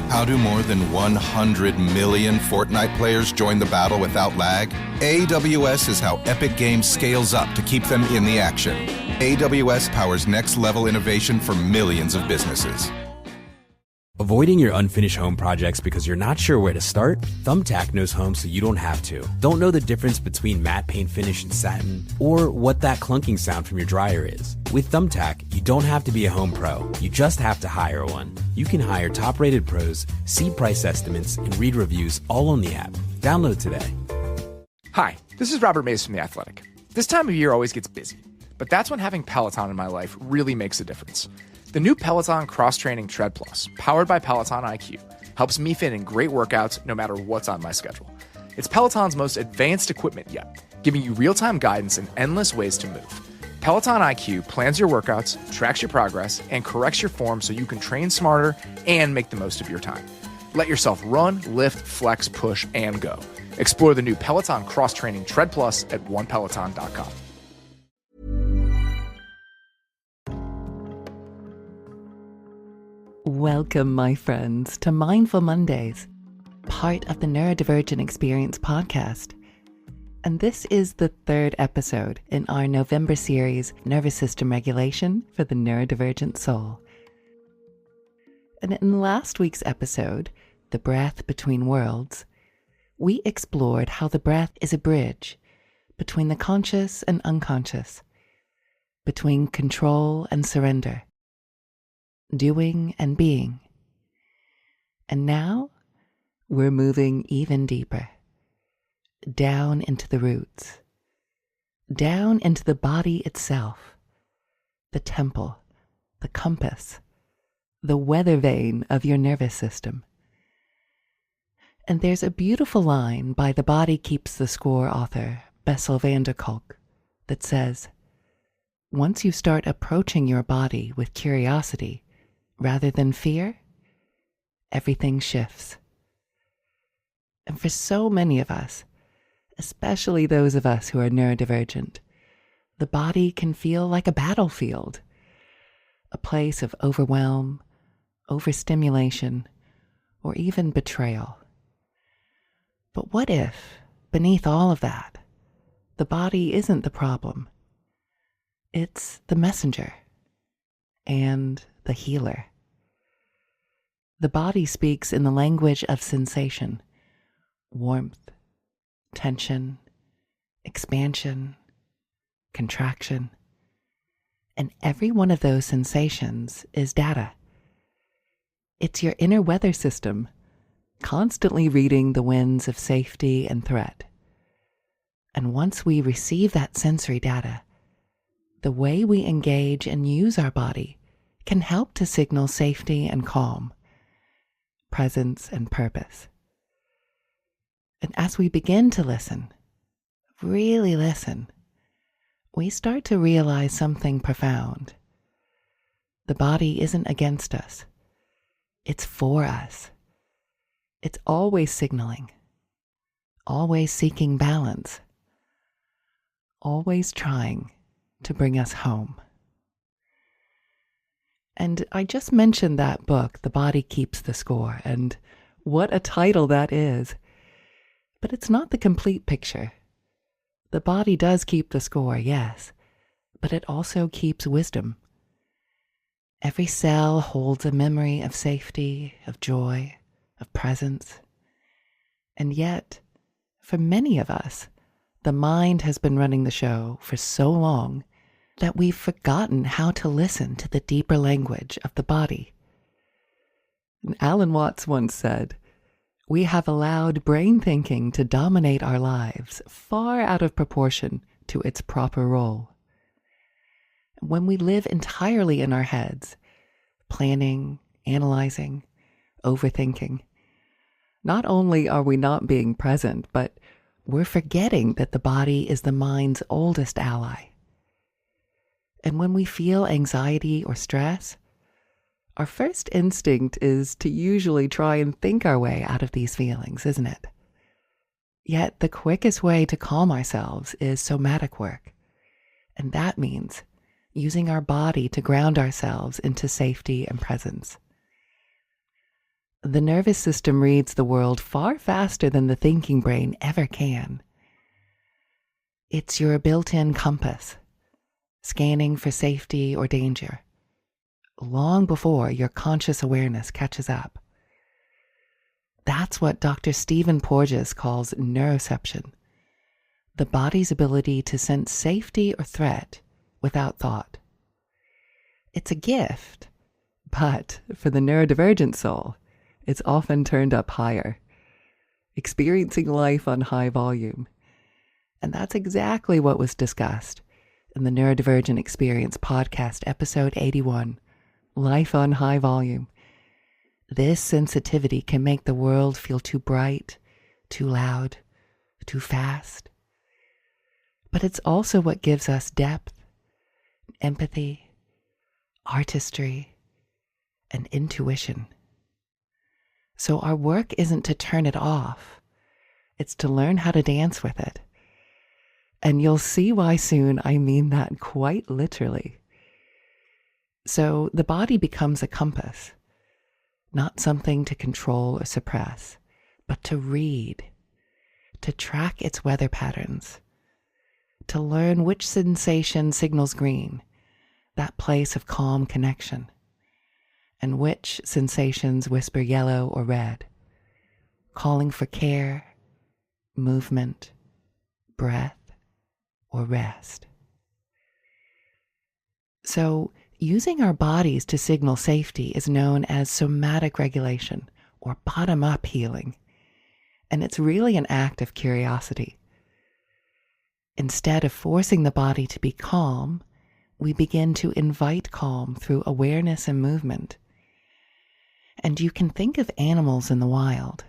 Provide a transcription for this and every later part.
How do more than 100 million Fortnite players join the battle without lag? AWS is how Epic Games scales up to keep them in the action. AWS powers next-level innovation for millions of businesses. Avoiding your unfinished home projects because you're not sure where to start? Thumbtack knows home so you don't have to. Don't know the difference between matte paint finish and satin? Or what that clunking sound from your dryer is? With Thumbtack, you don't have to be a home pro. You just have to hire one. You can hire top-rated pros, see price estimates, and read reviews all on the app. Download today. Hi, this is Robert Mays from The Athletic. This time of year always gets busy, but that's when having Peloton in my life really makes a difference. The new Peloton Cross-Training Tread Plus, powered by Peloton IQ, helps me fit in great workouts no matter what's on my schedule. It's Peloton's most advanced equipment yet, giving you real-time guidance and endless ways to move. Peloton IQ plans your workouts, tracks your progress, and corrects your form so you can train smarter and make the most of your time. Let yourself run, lift, flex, push, and go. Explore the new Peloton Cross-Training Tread Plus at onepeloton.com. Welcome, my friends, to Mindful Mondays, part of the Neurodivergent Experience podcast. And this is the third episode in our November series, Nervous System Regulation for the Neurodivergent Soul. And in last week's episode, The Breath Between Worlds, we explored how the breath is a bridge between the conscious and unconscious, between control and surrender, doing and being. And now we're moving even deeper, down into the roots, down into the body itself, the temple, the compass, the weather vane of your nervous system. And there's a beautiful line by The Body Keeps the Score author Bessel van der Kolk that says, once you start approaching your body with curiosity rather than fear, everything shifts. And for so many of us, especially those of us who are neurodivergent, the body can feel like a battlefield, a place of overwhelm, overstimulation, or even betrayal. But what if, beneath all of that, the body isn't the problem? It's the messenger and the healer. The body speaks in the language of sensation, warmth, tension, expansion, contraction. And every one of those sensations is data. It's your inner weather system, constantly reading the winds of safety and threat. And once we receive that sensory data, the way we engage and use our body can help to signal safety and calm, presence and purpose. And as we begin to listen, really listen, we start to realize something profound. The body isn't against us. It's for us. It's always signaling, always seeking balance, always trying to bring us home. And I just mentioned that book, The Body Keeps the Score, and what a title that is. But it's not the complete picture. The body does keep the score, yes, but it also keeps wisdom. Every cell holds a memory of safety, of joy, of presence. And yet, for many of us, the mind has been running the show for so long that we've forgotten how to listen to the deeper language of the body. And Alan Watts once said, we have allowed brain thinking to dominate our lives far out of proportion to its proper role. When we live entirely in our heads, planning, analyzing, overthinking, not only are we not being present, but we're forgetting that the body is the mind's oldest ally. And when we feel anxiety or stress, our first instinct is to usually try and think our way out of these feelings, isn't it? Yet the quickest way to calm ourselves is somatic work. And that means using our body to ground ourselves into safety and presence. The nervous system reads the world far faster than the thinking brain ever can. It's your built-in compass, scanning for safety or danger, long before your conscious awareness catches up. That's what Dr. Stephen Porges calls neuroception, the body's ability to sense safety or threat without thought. It's a gift, but for the neurodivergent soul, it's often turned up higher, experiencing life on high volume. And that's exactly what was discussed in the Neurodivergent Experience podcast, episode 81, Life on High Volume. This sensitivity can make the world feel too bright, too loud, too fast. But it's also what gives us depth, empathy, artistry, and intuition. So our work isn't to turn it off. It's to learn how to dance with it. And you'll see why soon I mean that quite literally. So the body becomes a compass, not something to control or suppress, but to read, to track its weather patterns, to learn which sensation signals green, that place of calm connection, and which sensations whisper yellow or red, calling for care, movement, breath, or rest. So, using our bodies to signal safety is known as somatic regulation, or bottom-up healing, and it's really an act of curiosity. Instead of forcing the body to be calm, we begin to invite calm through awareness and movement. And you can think of animals in the wild.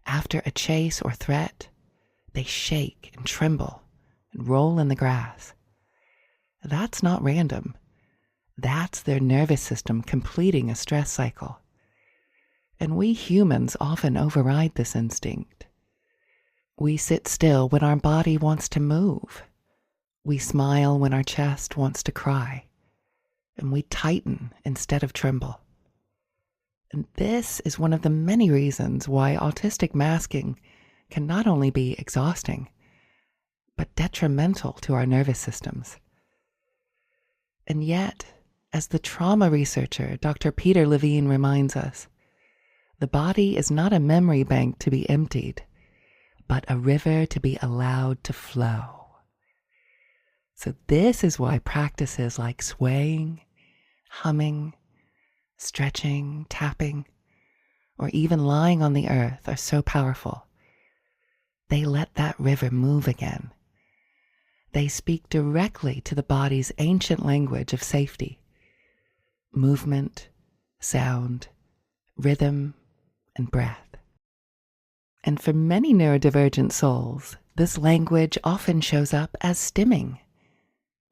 After a chase or threat, they shake and tremble and roll in the grass. That's not random. That's their nervous system completing a stress cycle. And we humans often override this instinct. We sit still when our body wants to move. We smile when our chest wants to cry. And we tighten instead of tremble. And this is one of the many reasons why autistic masking can not only be exhausting, but detrimental to our nervous systems. And yet, as the trauma researcher Dr. Peter Levine reminds us, the body is not a memory bank to be emptied, but a river to be allowed to flow. So this is why practices like swaying, humming, stretching, tapping, or even lying on the earth are so powerful. They let that river move again. They speak directly to the body's ancient language of safety, movement, sound, rhythm, and breath. And for many neurodivergent souls, this language often shows up as stimming,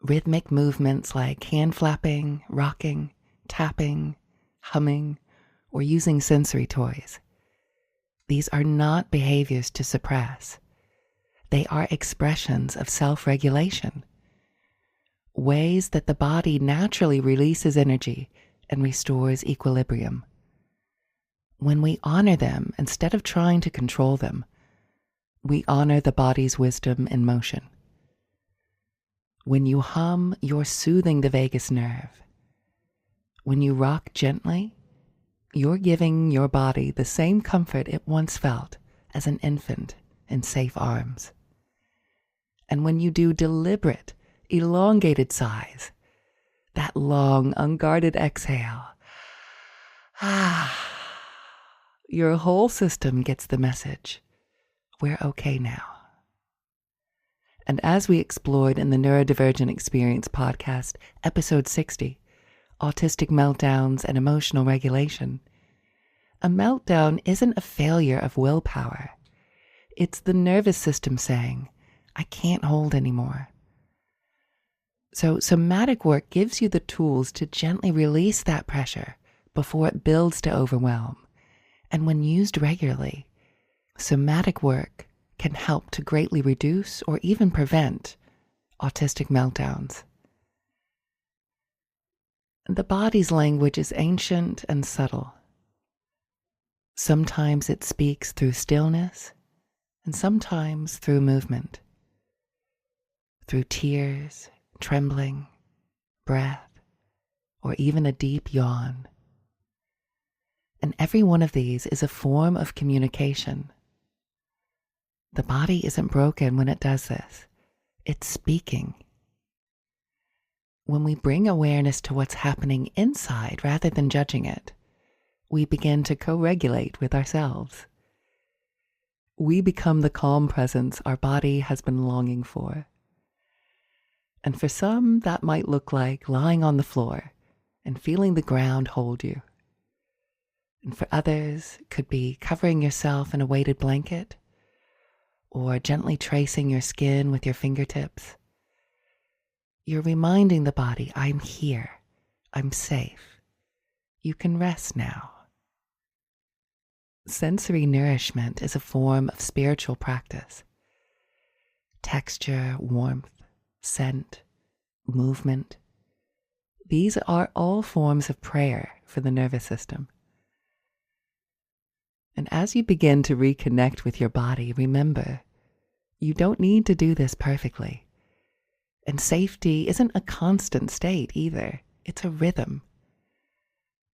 rhythmic movements like hand flapping, rocking, tapping, humming, or using sensory toys. These are not behaviors to suppress. They are expressions of self-regulation, ways that the body naturally releases energy and restores equilibrium. When we honor them instead of trying to control them, we honor the body's wisdom in motion. When you hum, you're soothing the vagus nerve. When you rock gently, you're giving your body the same comfort it once felt as an infant in safe arms. And when you do deliberate, elongated sighs, that long, unguarded exhale, your whole system gets the message. We're okay now. And as we explored in the Neurodivergent Experience podcast, episode 60, Autistic Meltdowns and Emotional Regulation, a meltdown isn't a failure of willpower. It's the nervous system saying, I can't hold anymore. So somatic work gives you the tools to gently release that pressure before it builds to overwhelm. And when used regularly, somatic work can help to greatly reduce or even prevent autistic meltdowns. The body's language is ancient and subtle. Sometimes it speaks through stillness, and sometimes through movement, through tears, trembling, breath, or even a deep yawn. And every one of these is a form of communication. The body isn't broken when it does this. It's speaking. When we bring awareness to what's happening inside rather than judging it, we begin to co-regulate with ourselves. We become the calm presence our body has been longing for. And for some, that might look like lying on the floor and feeling the ground hold you. And for others, it could be covering yourself in a weighted blanket or gently tracing your skin with your fingertips. You're reminding the body, I'm here, I'm safe. You can rest now. Sensory nourishment is a form of spiritual practice. Texture, warmth, scent, movement. These are all forms of prayer for the nervous system. And as you begin to reconnect with your body, remember, you don't need to do this perfectly. And safety isn't a constant state either. It's a rhythm.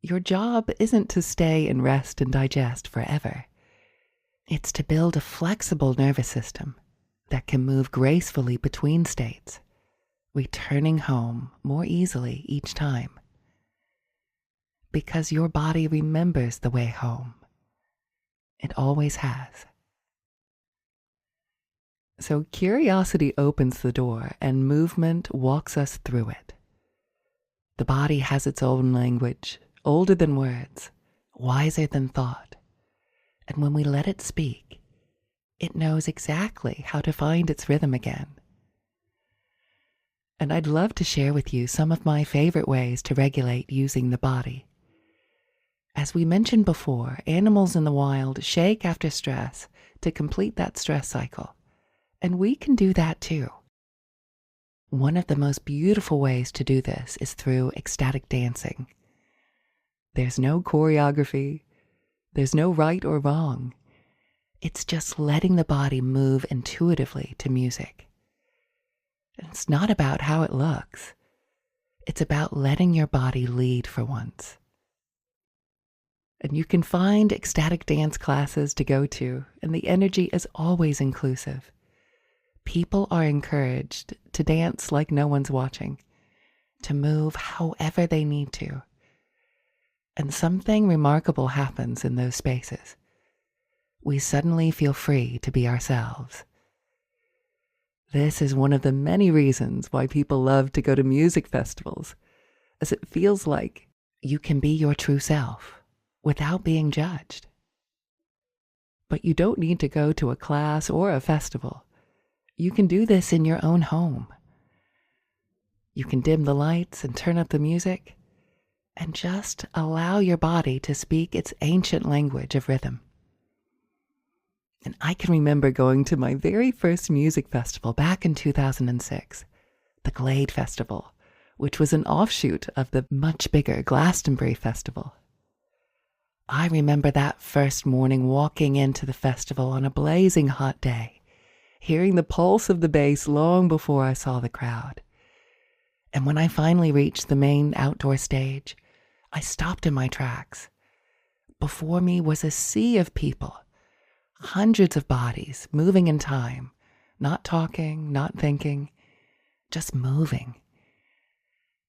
Your job isn't to stay and rest and digest forever. It's to build a flexible nervous system that can move gracefully between states, returning home more easily each time. Because your body remembers the way home. It always has. So curiosity opens the door and movement walks us through it. The body has its own language, older than words, wiser than thought. And when we let it speak, it knows exactly how to find its rhythm again. And I'd love to share with you some of my favorite ways to regulate using the body. As we mentioned before, animals in the wild shake after stress to complete that stress cycle. And we can do that too. One of the most beautiful ways to do this is through ecstatic dancing. There's no choreography. There's no right or wrong. It's just letting the body move intuitively to music. It's not about how it looks. It's about letting your body lead for once. And you can find ecstatic dance classes to go to, and the energy is always inclusive. People are encouraged to dance like no one's watching, to move however they need to. And something remarkable happens in those spaces. We suddenly feel free to be ourselves. This is one of the many reasons why people love to go to music festivals, as it feels like you can be your true self without being judged. But you don't need to go to a class or a festival. You can do this in your own home. You can dim the lights and turn up the music and just allow your body to speak its ancient language of rhythm. And I can remember going to my very first music festival back in 2006, the Glade Festival, which was an offshoot of the much bigger Glastonbury Festival. I remember that first morning walking into the festival on a blazing hot day, hearing the pulse of the bass long before I saw the crowd. And when I finally reached the main outdoor stage, I stopped in my tracks. Before me was a sea of people, hundreds of bodies moving in time, not talking, not thinking, just moving.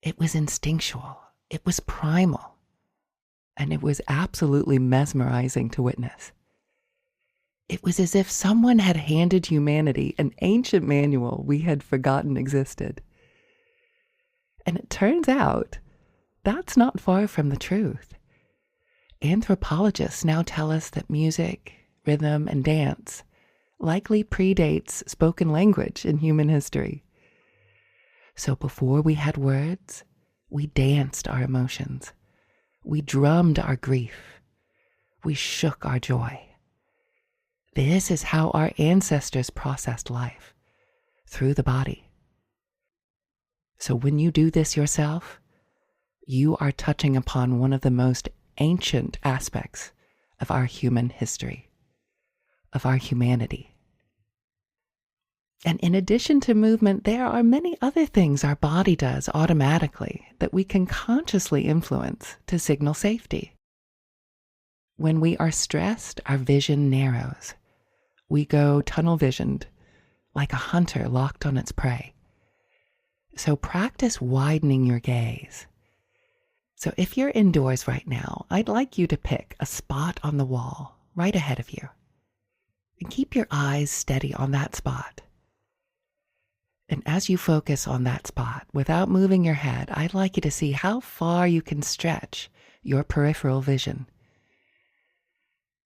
It was instinctual. It was primal. And it was absolutely mesmerizing to witness. It was as if someone had handed humanity an ancient manual we had forgotten existed. And it turns out that's not far from the truth. Anthropologists now tell us that music, rhythm, and dance likely predates spoken language in human history. So before we had words, we danced our emotions. We drummed our grief. We shook our joy. This is how our ancestors processed life, through the body. So when you do this yourself, you are touching upon one of the most ancient aspects of our human history, of our humanity. And in addition to movement, there are many other things our body does automatically that we can consciously influence to signal safety. When we are stressed, our vision narrows. We go tunnel visioned, like a hunter locked on its prey. So practice widening your gaze. So if you're indoors right now, I'd like you to pick a spot on the wall right ahead of you. And keep your eyes steady on that spot. And as you focus on that spot, without moving your head, I'd like you to see how far you can stretch your peripheral vision.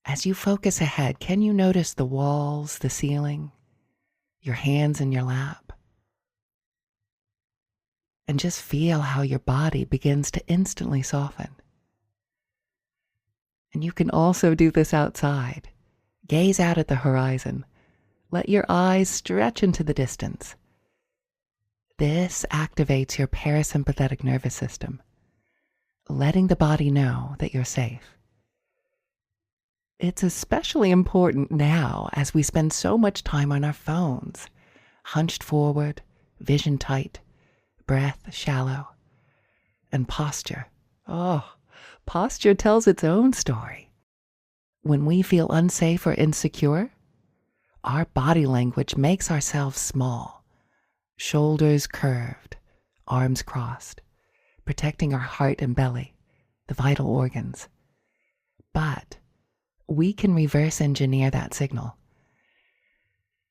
As you focus ahead, can you notice the walls, the ceiling, your hands in your lap? And just feel how your body begins to instantly soften. And you can also do this outside. Gaze out at the horizon. Let your eyes stretch into the distance. This activates your parasympathetic nervous system, letting the body know that you're safe. It's especially important now as we spend so much time on our phones, hunched forward, vision tight, breath shallow, and posture. Oh, posture tells its own story. When we feel unsafe or insecure, our body language makes ourselves small, shoulders curved, arms crossed, protecting our heart and belly, the vital organs. But we can reverse engineer that signal.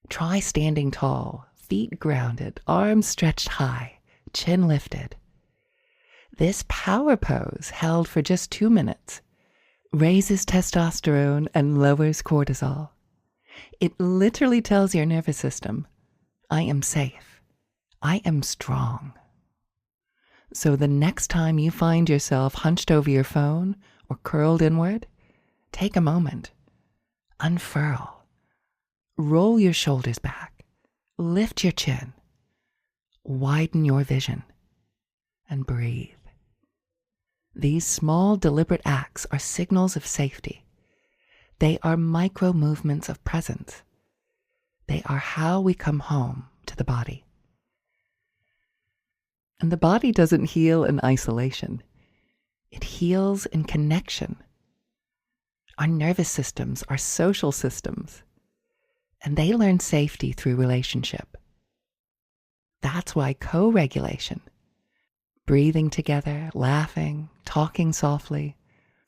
Try standing tall, feet grounded, arms stretched high, chin lifted. This power pose, held for just 2 minutes, raises testosterone and lowers cortisol. It literally tells your nervous system, I am safe. I am strong. So the next time you find yourself hunched over your phone or curled inward, take a moment, unfurl, roll your shoulders back, lift your chin, widen your vision, and breathe. These small, deliberate acts are signals of safety. They are micro movements of presence. They are how we come home to the body. And the body doesn't heal in isolation. It heals in connection. Our nervous systems are social systems, and they learn safety through relationship. That's why co-regulation, breathing together, laughing, talking softly,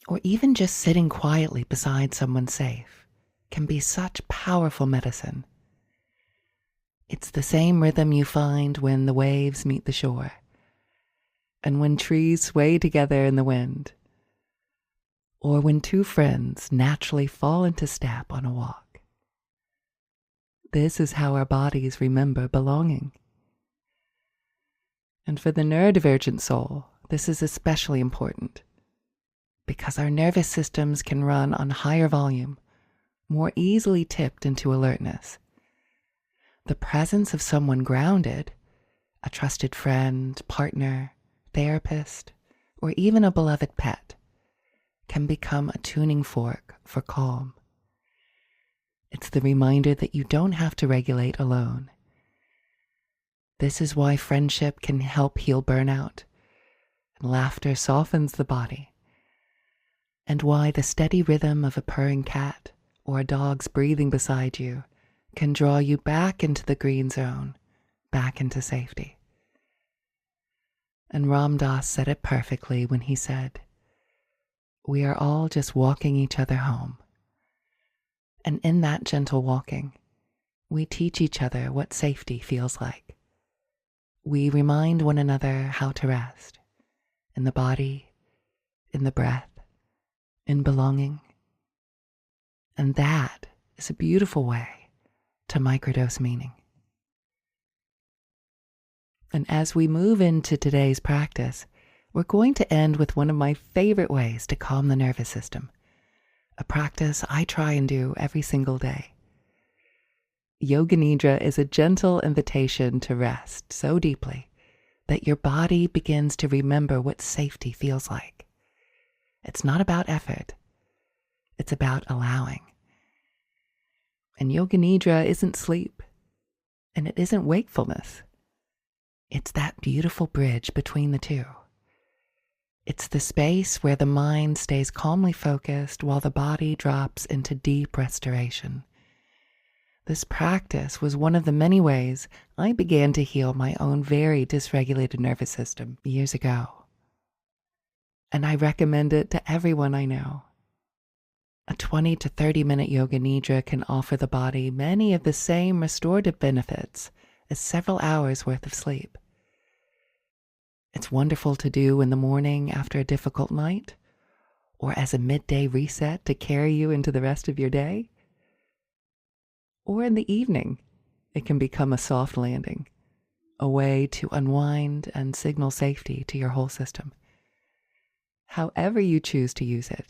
or even just sitting quietly beside someone safe, can be such powerful medicine. It's the same rhythm you find when the waves meet the shore, and when trees sway together in the wind, or when two friends naturally fall into step on a walk. This is how our bodies remember belonging. And for the neurodivergent soul, this is especially important because our nervous systems can run on higher volume, more easily tipped into alertness. The presence of someone grounded, a trusted friend, partner, therapist, or even a beloved pet, can become a tuning fork for calm. It's the reminder that you don't have to regulate alone. This is why friendship can help heal burnout, and laughter softens the body, and why the steady rhythm of a purring cat or a dog's breathing beside you can draw you back into the green zone, back into safety. And Ram Dass said it perfectly when he said, "We are all just walking each other home." And in that gentle walking, we teach each other what safety feels like. We remind one another how to rest in the body, in the breath, in belonging. And that is a beautiful way to microdose meaning. And as we move into today's practice, we're going to end with one of my favorite ways to calm the nervous system, a practice I try and do every single day. Yoga Nidra is a gentle invitation to rest so deeply that your body begins to remember what safety feels like. It's not about effort. It's about allowing. And Yoga Nidra isn't sleep, and it isn't wakefulness. It's that beautiful bridge between the two. It's the space where the mind stays calmly focused while the body drops into deep restoration. This practice was one of the many ways I began to heal my own very dysregulated nervous system years ago. And I recommend it to everyone I know. A 20 to 30-minute Yoga Nidra can offer the body many of the same restorative benefits as several hours worth of sleep. It's wonderful to do in the morning after a difficult night, or as a midday reset to carry you into the rest of your day. Or in the evening, it can become a soft landing, a way to unwind and signal safety to your whole system. However you choose to use it,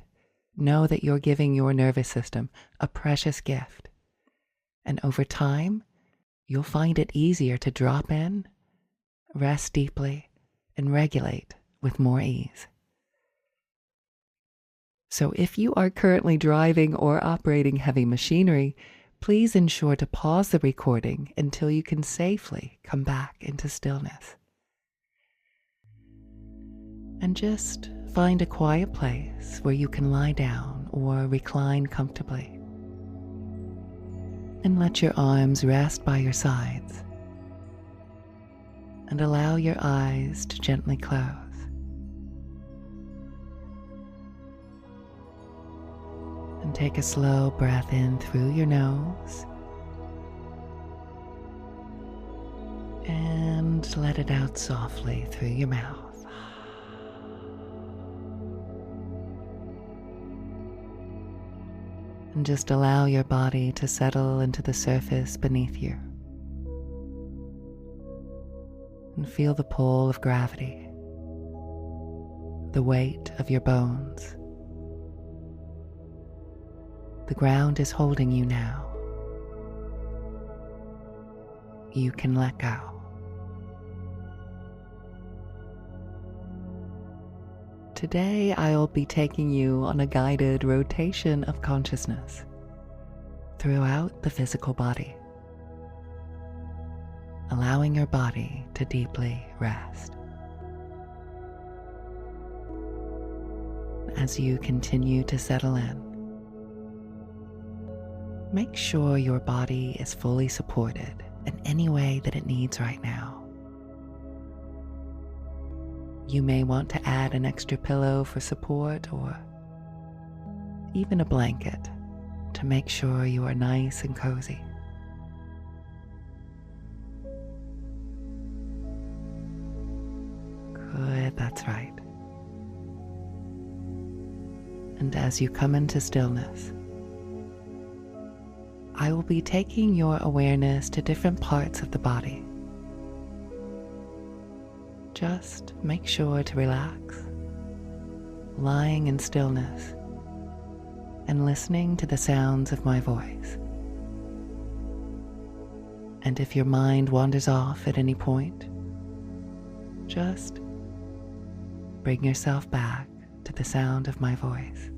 know that you're giving your nervous system a precious gift. And over time, you'll find it easier to drop in, rest deeply, and regulate with more ease. So if you are currently driving or operating heavy machinery, please ensure to pause the recording until you can safely come back into stillness. And just find a quiet place where you can lie down or recline comfortably. And let your arms rest by your sides. And allow your eyes to gently close. And take a slow breath in through your nose. And let it out softly through your mouth. And just allow your body to settle into the surface beneath you. And feel the pull of gravity, the weight of your bones. The ground is holding you now. You can let go. Today, I'll be taking you on a guided rotation of consciousness throughout the physical body, allowing your body to deeply rest. As you continue to settle in, make sure your body is fully supported in any way that it needs right now. You may want to add an extra pillow for support or even a blanket to make sure you are nice and cozy. Good, that's right. And as you come into stillness, I will be taking your awareness to different parts of the body. Just make sure to relax, lying in stillness and listening to the sounds of my voice. And if your mind wanders off at any point, just bring yourself back to the sound of my voice.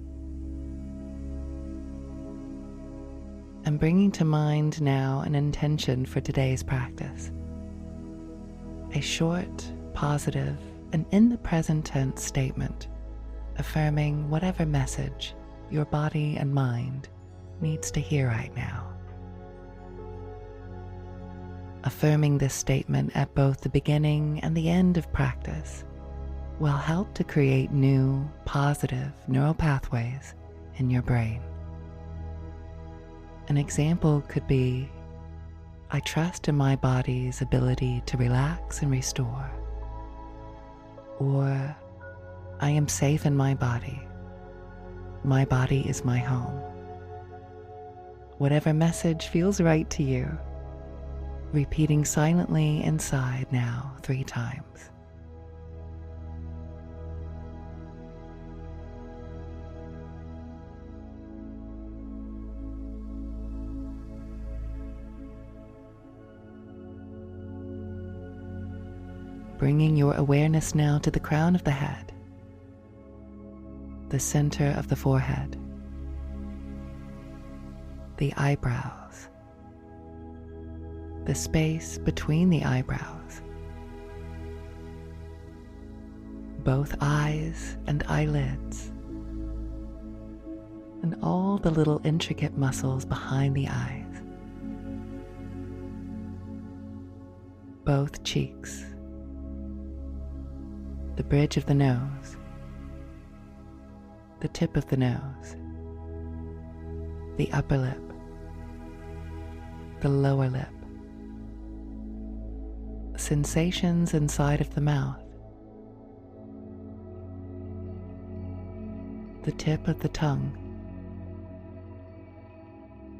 I'm bringing to mind now an intention for today's practice. A short, positive, and in the present tense statement, affirming whatever message your body and mind needs to hear right now. Affirming this statement at both the beginning and the end of practice will help to create new, positive neural pathways in your brain. An example could be, I trust in my body's ability to relax and restore. Or, I am safe in my body. My body is my home. Whatever message feels right to you, repeating silently inside now 3 times. Bringing your awareness now to the crown of the head, the center of the forehead, the eyebrows, the space between the eyebrows, both eyes and eyelids, and all the little intricate muscles behind the eyes, both cheeks, the bridge of the nose, the tip of the nose, the upper lip, the lower lip, sensations inside of the mouth, the tip of the tongue,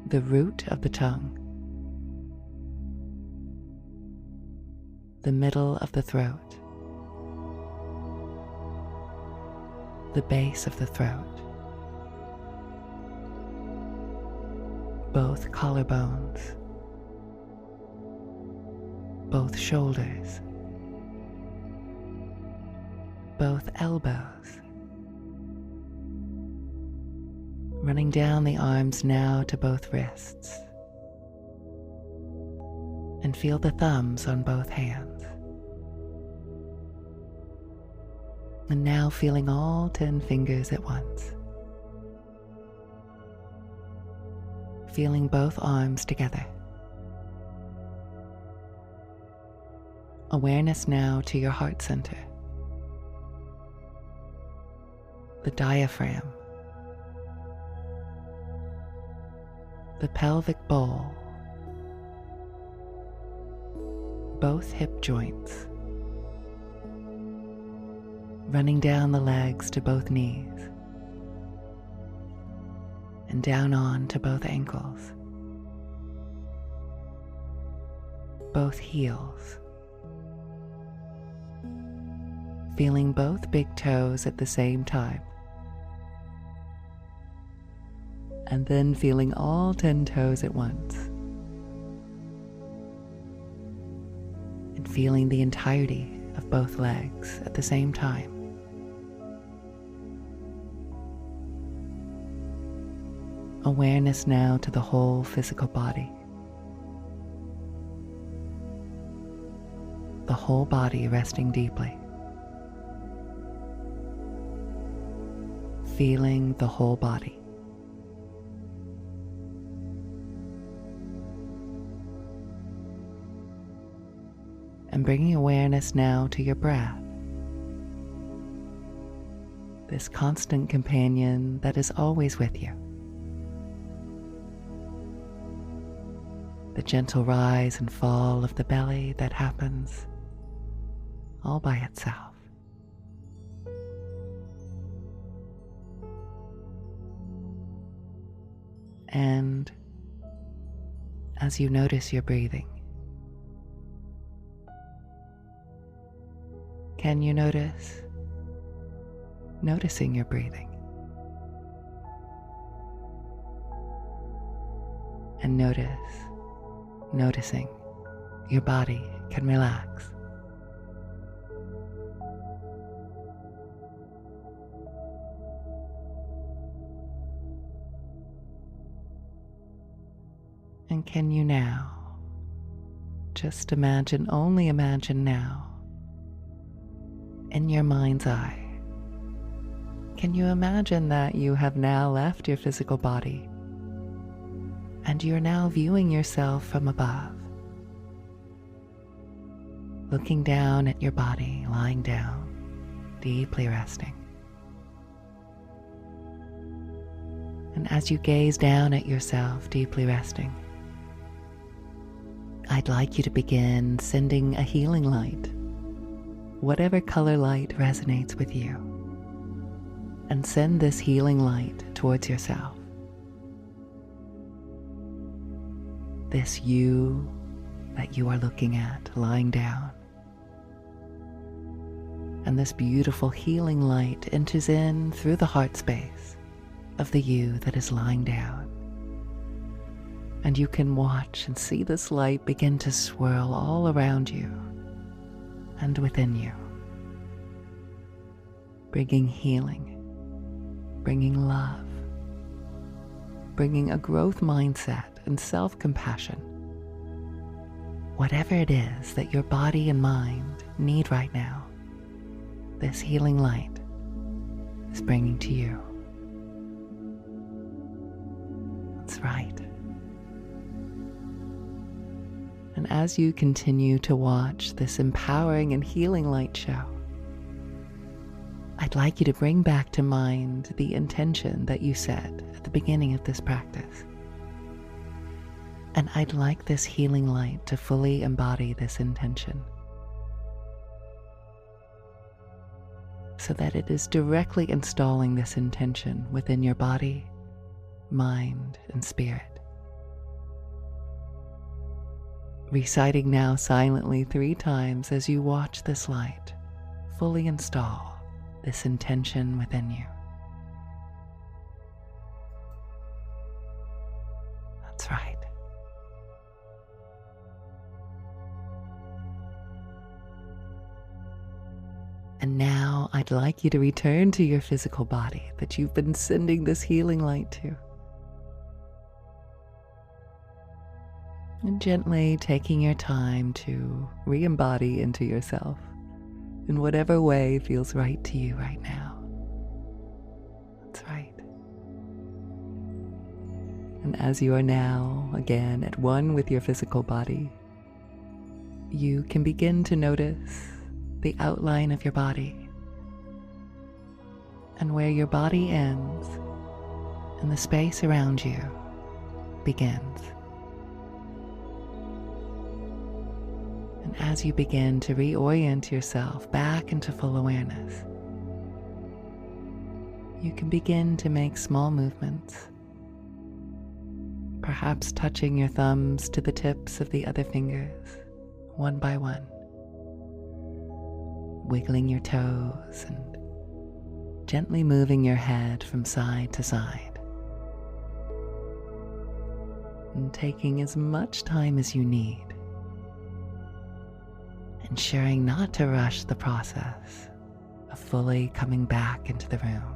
the root of the tongue, the middle of the throat, the base of the throat, both collarbones, both shoulders, both elbows, running down the arms now to both wrists, and feel the thumbs on both hands. And now feeling all 10 fingers at once. Feeling both arms together. Awareness now to your heart center. The diaphragm. The pelvic bowl. Both hip joints. Running down the legs to both knees. And down on to both ankles. Both heels. Feeling both big toes at the same time. And then feeling all 10 toes at once. And feeling the entirety of both legs at the same time. Awareness now to the whole physical body. The whole body resting deeply. Feeling the whole body. And bringing awareness now to your breath. This constant companion that is always with you. The gentle rise and fall of the belly that happens all by itself. And as you notice your breathing, can you noticing your breathing? And noticing your body can relax. And can you now just only imagine now, in your mind's eye, can you imagine that you have now left your physical body and you're now viewing yourself from above, looking down at your body, lying down, deeply resting. And as you gaze down at yourself, deeply resting, I'd like you to begin sending a healing light, whatever color light resonates with you, and send this healing light towards yourself. This you that you are looking at lying down. And this beautiful healing light enters in through the heart space of the you that is lying down. And you can watch and see this light begin to swirl all around you and within you, bringing healing, bringing love, bringing a growth mindset and self-compassion. Whatever it is that your body and mind need right now, this healing light is bringing to you. That's right. And as you continue to watch this empowering and healing light show, I'd like you to bring back to mind the intention that you set at the beginning of this practice. And I'd like this healing light to fully embody this intention, so that it is directly installing this intention within your body, mind, and spirit. Reciting now silently 3 times as you watch this light fully install this intention within you. That's right. And now I'd like you to return to your physical body that you've been sending this healing light to. And gently taking your time to re-embody into yourself in whatever way feels right to you right now. That's right. And as you are now, again, at one with your physical body, you can begin to notice the outline of your body and where your body ends and the space around you begins. And as you begin to reorient yourself back into full awareness, you can begin to make small movements, perhaps touching your thumbs to the tips of the other fingers, one by one, wiggling your toes and gently moving your head from side to side, and taking as much time as you need, ensuring not to rush the process of fully coming back into the room.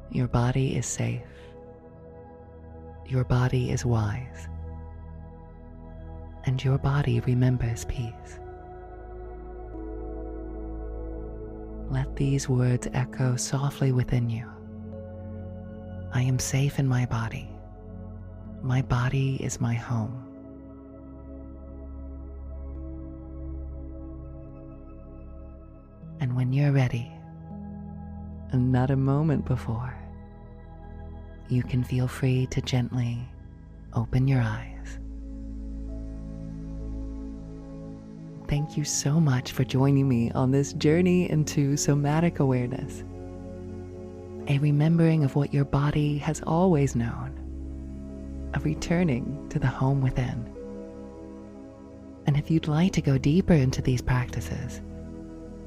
Your body is safe. Your body is wise. And your body remembers peace. Let these words echo softly within you. I am safe in my body. My body is my home. And when you're ready, and not a moment before, you can feel free to gently open your eyes. Thank you so much for joining me on this journey into somatic awareness, a remembering of what your body has always known, a returning to the home within. And if you'd like to go deeper into these practices,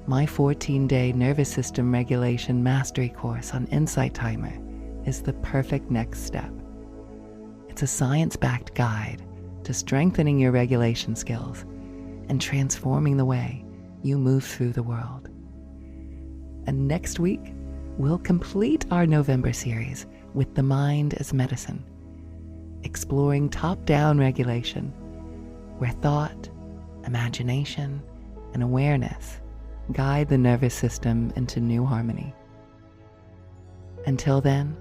my 14-day nervous system regulation mastery course on Insight Timer is the perfect next step. It's a science-backed guide to strengthening your regulation skills and transforming the way you move through the world. And next week, we'll complete our November series with The Mind as Medicine, exploring top-down regulation, where thought, imagination, and awareness guide the nervous system into new harmony. Until then,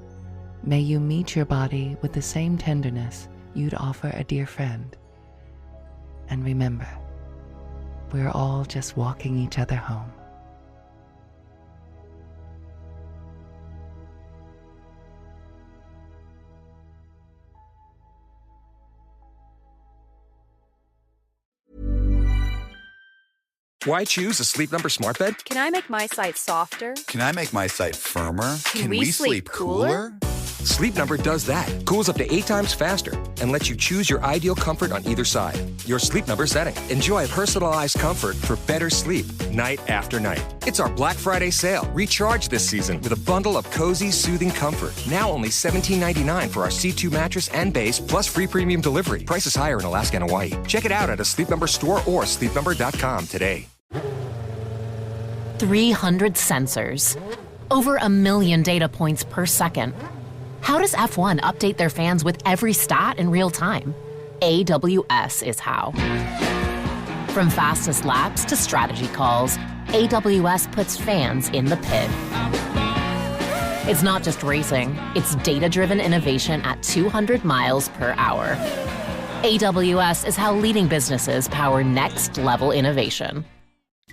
may you meet your body with the same tenderness you'd offer a dear friend. And remember, we're all just walking each other home. Why choose a Sleep Number smart bed? Can I make my site softer? Can I make my site firmer? Can we sleep cooler? Sleep Number does that. Cools up to 8 times faster and lets you choose your ideal comfort on either side. Your Sleep Number setting. Enjoy personalized comfort for better sleep night after night. It's our Black Friday sale. Recharge this season with a bundle of cozy, soothing comfort. Now only $17.99 for our C2 mattress and base, plus free premium delivery. Prices higher in Alaska and Hawaii. Check it out at a Sleep Number store or sleepnumber.com today. 300 sensors, over 1 million data points per second, How does F1 update their fans with every stat in real time? AWS is how. From fastest laps to strategy calls, AWS puts fans in the pit. It's not just racing, it's data-driven innovation at 200 miles per hour. AWS is how leading businesses power next-level innovation.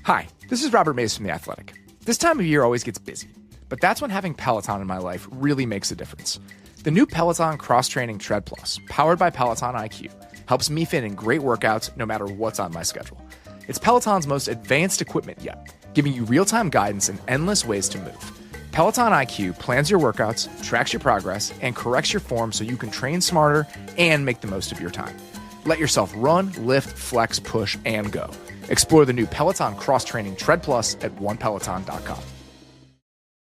Hi, this is Robert Mays from The Athletic. This time of year always gets busy, but that's when having Peloton in my life really makes a difference. The new Peloton Cross-Training Tread Plus, powered by Peloton IQ, helps me fit in great workouts no matter what's on my schedule. It's Peloton's most advanced equipment yet, giving you real-time guidance and endless ways to move. Peloton IQ plans your workouts, tracks your progress, and corrects your form so you can train smarter and make the most of your time. Let yourself run, lift, flex, push, and go. Explore the new Peloton Cross-Training Tread Plus at onepeloton.com.